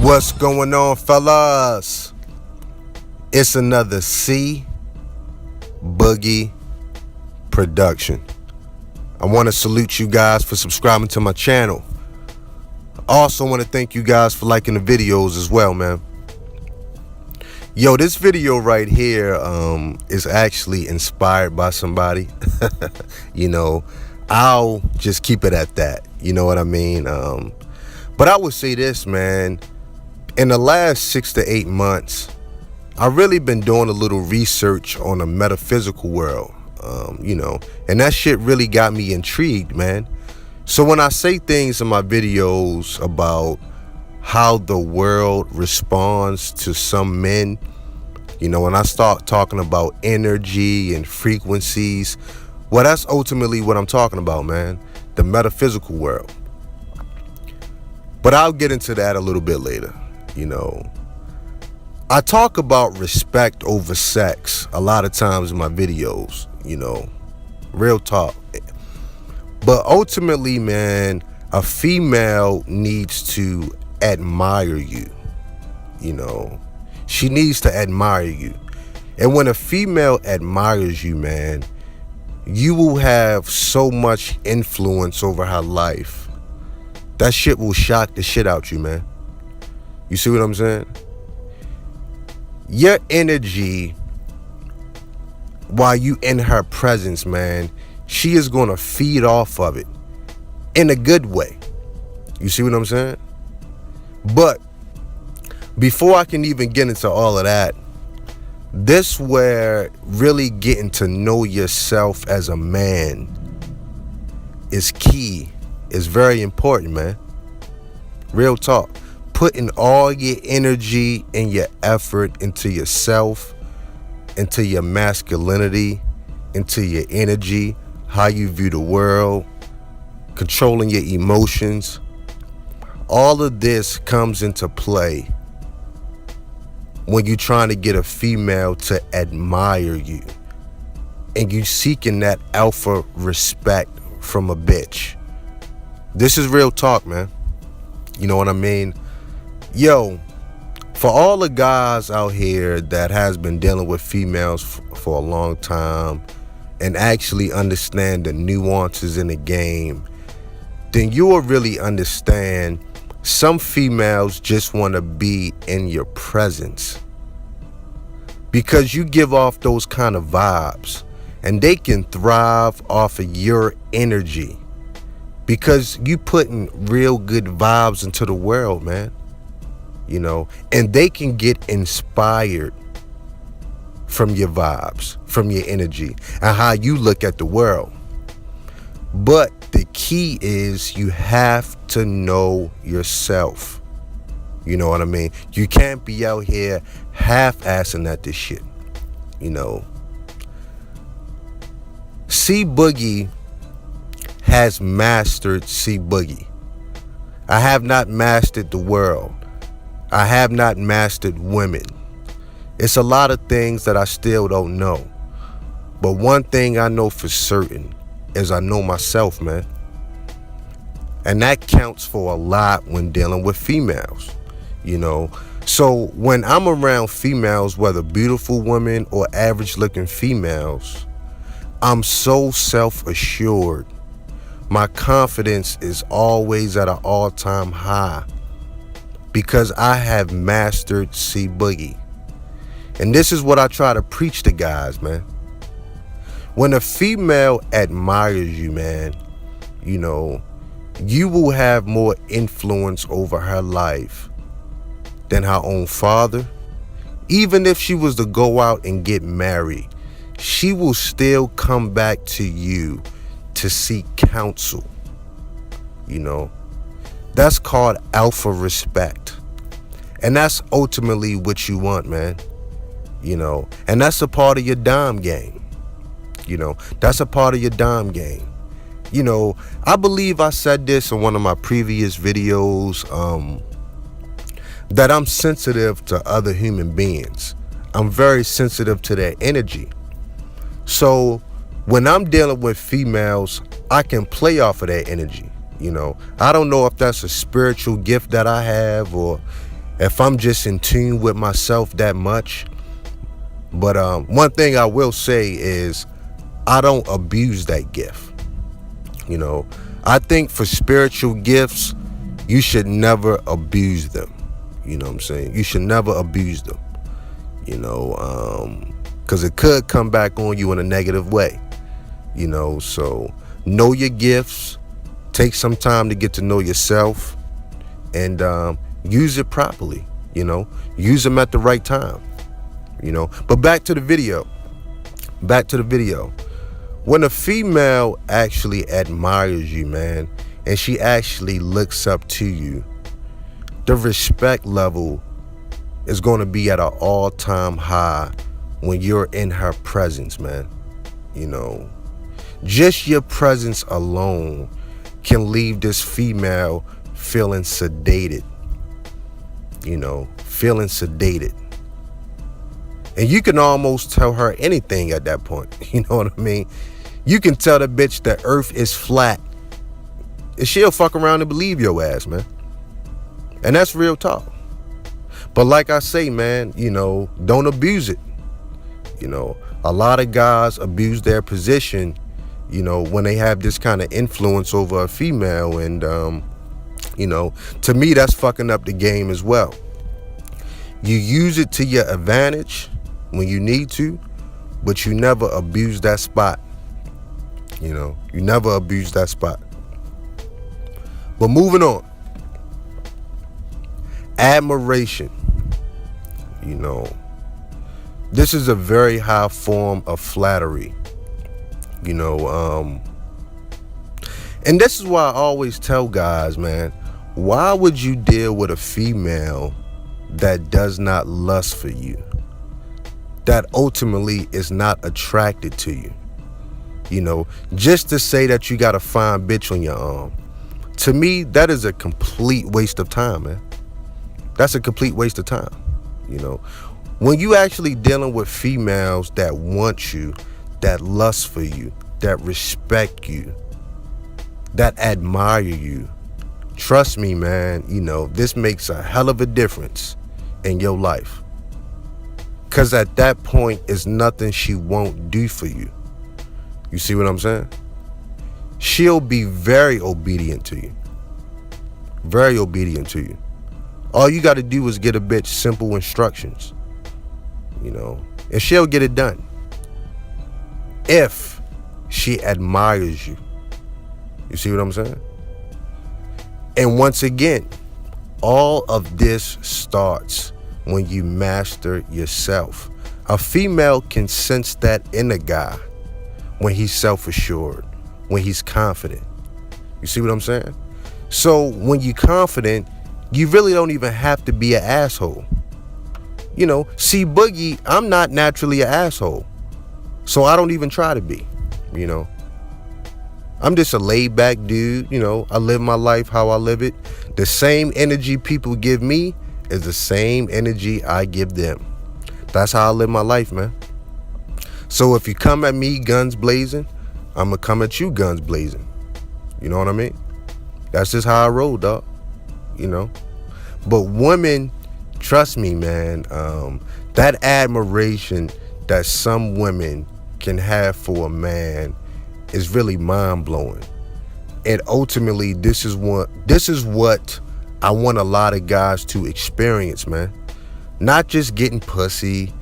What's going on, fellas? It's another C Boogie production. I want to salute you guys for subscribing to my channel. I also want to thank you guys for liking the videos as well, man. Yo, this video right here is actually inspired by somebody. I'll just keep it at that. You know what I mean? But I would say this, man. In the last 6 to 8 months, I've really been doing a little research on the metaphysical world, and that shit really got me intrigued, man. So when I say things in my videos about how the world responds to some men, when I start talking about energy and frequencies, well, that's ultimately what I'm talking about, man, the metaphysical world. But I'll get into that a little bit later. I talk about respect over sex a lot of times in my videos, real talk. But ultimately, man, a female needs to admire you. She needs to admire you. And when a female admires you, man, you will have so much influence over her life. That shit will shock the shit out you, man. You see what I'm saying? Your energy, while you in her presence, man, she is going to feed off of it in a good way. You see what I'm saying? But before I can even get into all of that, this where really getting to know yourself as a man is key. It's very important, man. Real talk. Putting all your energy and your effort into yourself, into your masculinity, into your energy, how you view the world, controlling your emotions. All of this comes into play when you're trying to get a female to admire you and you seeking that alpha respect from a bitch. This is real talk, man. You know what I mean? Yo, for all the guys out here that has been dealing with females for a long time and actually understand the nuances in the game, then you will really understand some females just want to be in your presence because you give off those kind of vibes and they can thrive off of your energy because you putting real good vibes into the world, man. And they can get inspired from your vibes, from your energy, and how you look at the world. But the key is you have to know yourself. You know what I mean? You can't be out here half-assing at this shit. C Boogie has mastered C Boogie. I have not mastered the world. I have not mastered women. It's a lot of things that I still don't know. But one thing I know for certain is I know myself, man. And that counts for a lot when dealing with females, So when I'm around females, whether beautiful women or average looking females, I'm so self-assured. My confidence is always at an all-time high because I have mastered C Boogie. And this is what I try to preach to guys, man. When a female admires you, man, you will have more influence over her life than her own father. Even if she was to go out and get married, she will still come back to you to seek counsel. That's called alpha respect. And that's ultimately what you want, man. And that's a part of your dime game. That's a part of your dime game. I believe I said this in one of my previous videos, that I'm sensitive to other human beings. I'm very sensitive to their energy. So when I'm dealing with females, I can play off of their energy. I don't know if that's a spiritual gift that I have or if I'm just in tune with myself that much. But one thing I will say is I don't abuse that gift. You know, I think for spiritual gifts, you should never abuse them. You know what I'm saying? You should never abuse them. You know, because it could come back on you in a negative way. You know, so know your gifts. Take some time to get to know yourself, and use it properly. You know, use them at the right time. You know, but back to the video. When a female actually admires you, man, and she actually looks up to you, the respect level is going to be at an all-time high when you're in her presence, man. You know, just your presence alone can leave this female feeling sedated. You know, feeling sedated. And you can almost tell her anything at that point. You know what I mean? You can tell the bitch the earth is flat, and she'll fuck around and believe your ass, man. And that's real talk. But like I say, man, you know, don't abuse it. You know, a lot of guys abuse their position, you know, when they have this kind of influence over a female. And, you know, to me, that's fucking up the game as well. You use it to your advantage when you need to, but you never abuse that spot. You know, you never abuse that spot. But moving on. Admiration. You know, this is a very high form of flattery. You know, and this is why I always tell guys, man, why would you deal with a female that does not lust for you, that ultimately is not attracted to you? You know, just to say that you got a fine bitch on your arm, to me, that is a complete waste of time, man. That's a complete waste of time. You know, when you actually dealing with females that want you, that lust for you, that respect you, that admire you, trust me, man, you know, this makes a hell of a difference in your life. Because at that point, it's nothing she won't do for you. You see what I'm saying? She'll be very obedient to you. Very obedient to you. All you got to do is get a bitch simple instructions. You know, and she'll get it done. If she admires you. You see what I'm saying? And once again, all of this starts when you master yourself. A female can sense that in a guy when he's self-assured, when he's confident. You see what I'm saying? So when you're confident, you really don't even have to be an asshole. You know, see, Boogie, I'm not naturally an asshole, so I don't even try to be. You know, I'm just a laid-back dude. You know, I live my life how I live it. The same energy people give me is the same energy I give them. That's how I live my life, man. So if you come at me guns blazing, I'm going to come at you guns blazing. You know what I mean? That's just how I roll, dog. You know? But women, trust me, man, that admiration that some women can have for a man is really mind-blowing. And ultimately, this is what I want a lot of guys to experience, man. Not just getting pussy,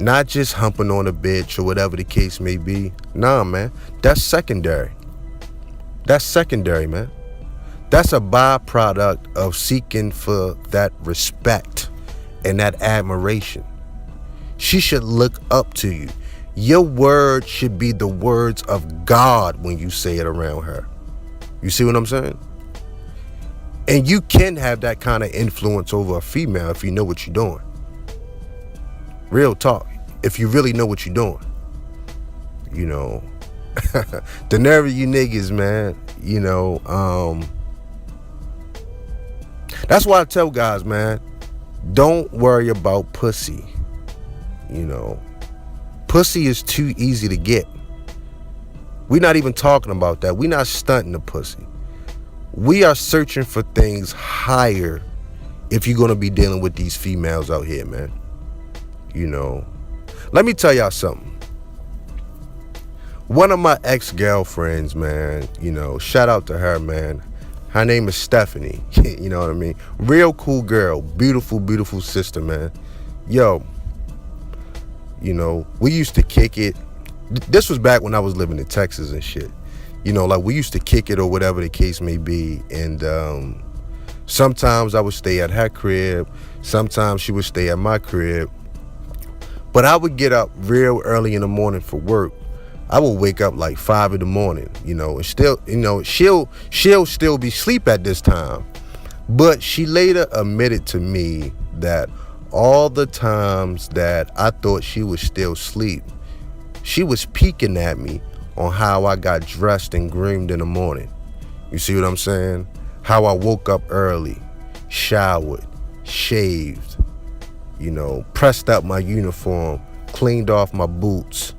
not just humping on a bitch or whatever the case may be. Nah, man, that's secondary. That's secondary, man. That's a byproduct of seeking for that respect and that admiration. She should look up to you. Your words should be the words of God when you say it around her. You see what I'm saying? And you can have that kind of influence over a female if you know what you're doing. Real talk. If you really know what you're doing. You know, the nerve of you niggas, man, you know, that's why I tell guys, man, don't worry about pussy. You know, pussy is too easy to get. We're not even talking about that. We're not stunting the pussy. We are searching for things higher if you're going to be dealing with these females out here, man. You know, let me tell y'all something. One of my ex-girlfriends, man, you know, shout out to her, man. Her name is Stephanie. You know what I mean? Real cool girl. Beautiful, beautiful sister, man. Yo, you know, we used to kick it. This was back when I was living in Texas and shit. You know, like we used to kick it or whatever the case may be. And sometimes I would stay at her crib. Sometimes she would stay at my crib. But I would get up real early in the morning for work. I would wake up like 5 in the morning, you know, and still, you know, she'll still be asleep at this time. But she later admitted to me that all the times that I thought she was still asleep, she was peeking at me on how I got dressed and groomed in the morning. You see what I'm saying? How I woke up early, showered, shaved, you know, pressed up my uniform, cleaned off my boots,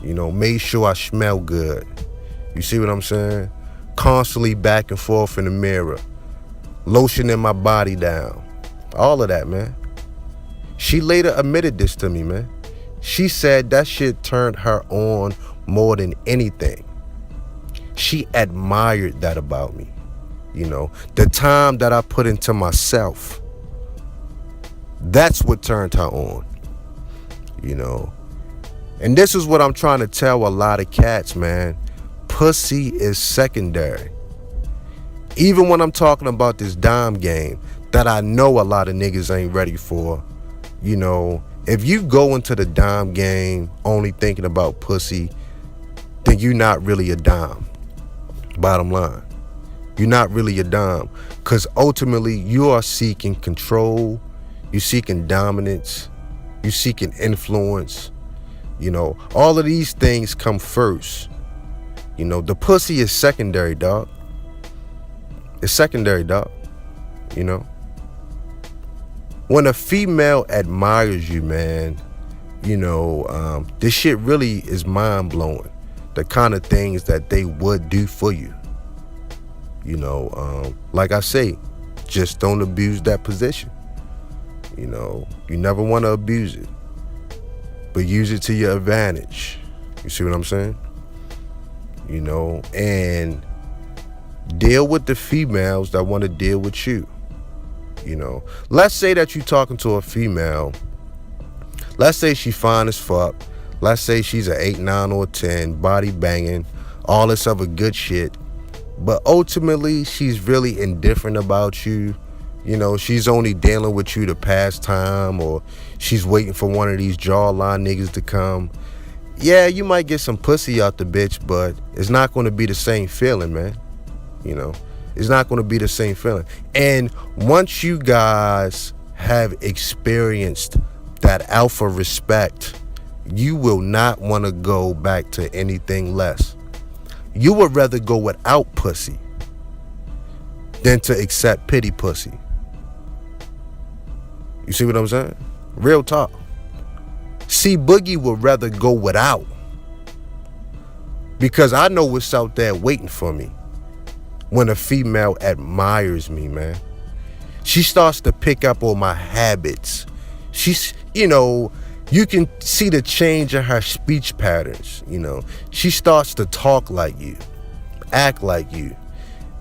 you know, made sure I smell good. You see what I'm saying? Constantly back and forth in the mirror, lotioning my body down. All of that, man. She later admitted this to me, man. She said that shit turned her on more than anything. She admired that about me. You know, the time that I put into myself. That's what turned her on. You know. And this is what I'm trying to tell a lot of cats, man. Pussy is secondary. Even when I'm talking about this dime game that I know a lot of niggas ain't ready for, you know, if you go into the dime game only thinking about pussy, then you're not really a dime. Bottom line. You're not really a dime. Because ultimately, you are seeking control. You're seeking dominance. You're seeking influence. You know, all of these things come first. You know, the pussy is secondary, dog. It's secondary, dog. You know. When a female admires you, man, you know, this shit really is mind-blowing. The kind of things that they would do for you. You know, like I say, just don't abuse that position. You know, you never want to abuse it. But use it to your advantage. You see what I'm saying? You know, and deal with the females that want to deal with you. You know, let's say that you're talking to a female. Let's say she fine as fuck. Let's say she's an 8, 9, or 10, body banging, all this other good shit. But ultimately, she's really indifferent about you. You know, she's only dealing with you to pass time, or she's waiting for one of these jawline niggas to come. Yeah, you might get some pussy out the bitch, but it's not going to be the same feeling, man. You know, it's not going to be the same feeling. And once you guys have experienced that alpha respect, you will not want to go back to anything less. You would rather go without pussy than to accept pity pussy. You see what I'm saying? Real talk. See, Boogie would rather go without. Because I know what's out there waiting for me when a female admires me, man. She starts to pick up on my habits. She's, you know, you can see the change in her speech patterns, you know. She starts to talk like you, act like you.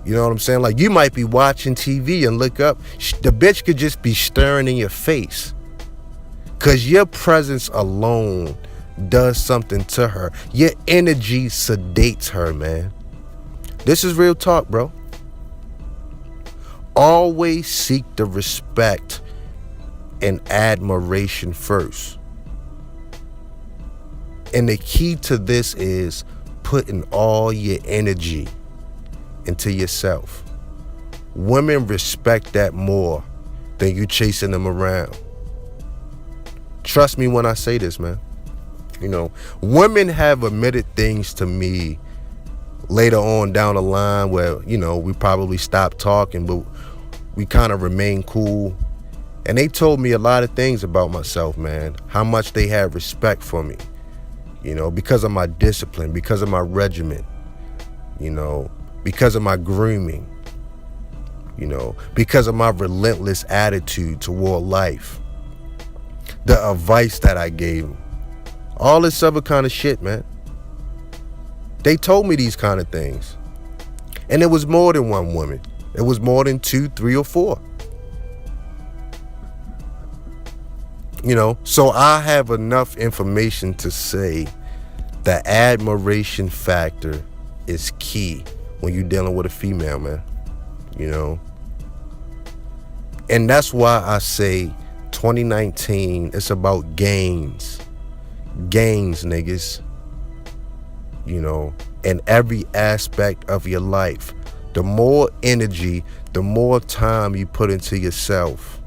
You know what I'm saying? Like, you might be watching TV and look up. The bitch could just be staring in your face. Because your presence alone does something to her. Your energy sedates her, man. This is real talk, bro. Always seek the respect and admiration first. And the key to this is putting all your energy into yourself. Women respect that more than you chasing them around. Trust me when I say this, man. You know, women have admitted things to me later on down the line where, you know, we probably stopped talking, but we kind of remained cool. And they told me a lot of things about myself, man. How much they had respect for me, you know, because of my discipline, because of my regimen, you know, because of my grooming. because of my relentless attitude toward life, the advice that I gave them, all this other kind of shit, man. They told me these kind of things. And it was more than one woman. It was more than 2, 3, or 4. So I have enough information to say the admiration factor is key when you're dealing with a female, man. And that's why I say 2019, it's about gains. Gains, niggas. In every aspect of your life. The more energy, the more time you put into yourself,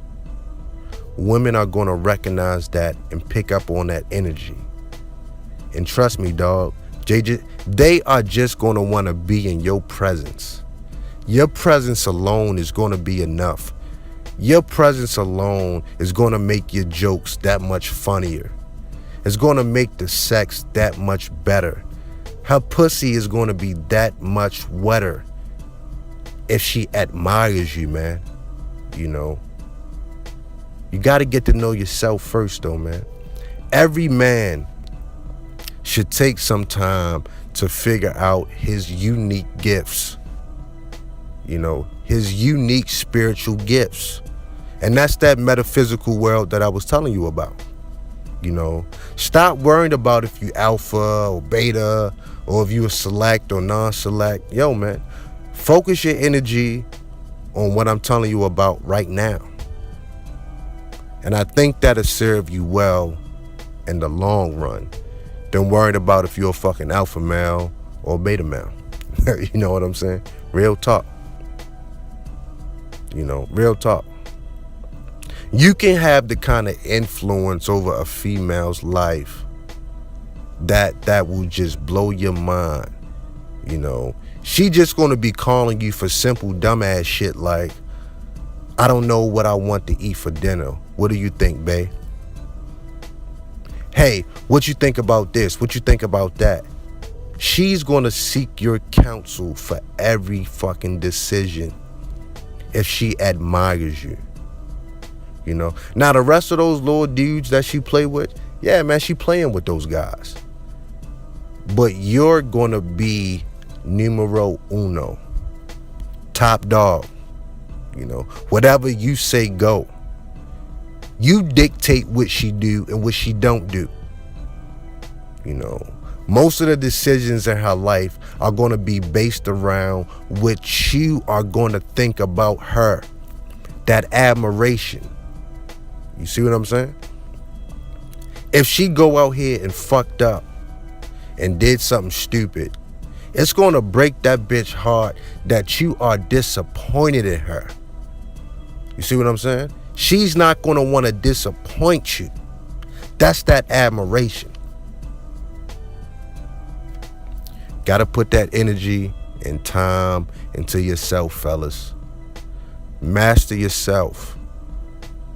women are going to recognize that and pick up on that energy. And trust me, dog, they are just going to want to be in your presence. Your presence alone is going to be enough. Your presence alone is going to make your jokes that much funnier. It's going to make the sex that much better. Her pussy is going to be that much wetter if she admires you, man. You got to get to know yourself first, though, man. Every man should take some time to figure out his unique gifts. His unique spiritual gifts. And that's that metaphysical world that I was telling you about. Stop worrying about if you alpha or beta or if you a select or non-select. Yo, man, focus your energy on what I'm telling you about right now. And I think that'll serve you well in the long run than worrying about if you're a fucking alpha male or beta male. You know what I'm saying? Real talk. Real talk. You can have the kind of influence over a female's life that will just blow your mind. She just going to be calling you for simple dumbass shit like, I don't know what I want to eat for dinner. What do you think, babe? Hey, what you think about this? What you think about that? She's going to seek your counsel for every fucking decision if she admires you. Now the rest of those little dudes that she play with, yeah, man, she playing with those guys. But you're going to be numero uno. Top dog. Whatever you say, go. You dictate what she do and what she don't do. Most of the decisions in her life are going to be based around what you are going to think about her. That admiration. You see what I'm saying? If she go out here and fucked up and did something stupid, it's going to break that bitch heart that you are disappointed in her. You see what I'm saying? She's not going to want to disappoint you. That's that admiration. Got to put that energy and time into yourself, fellas. Master yourself.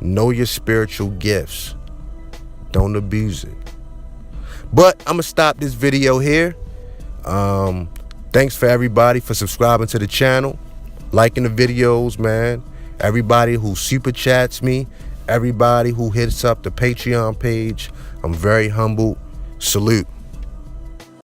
Know your spiritual gifts. Don't abuse it. But I'm going to stop this video here. Thanks for everybody for subscribing to the channel. Liking the videos, man. Everybody who super chats me. Everybody who hits up the Patreon page. I'm very humbled. Salute.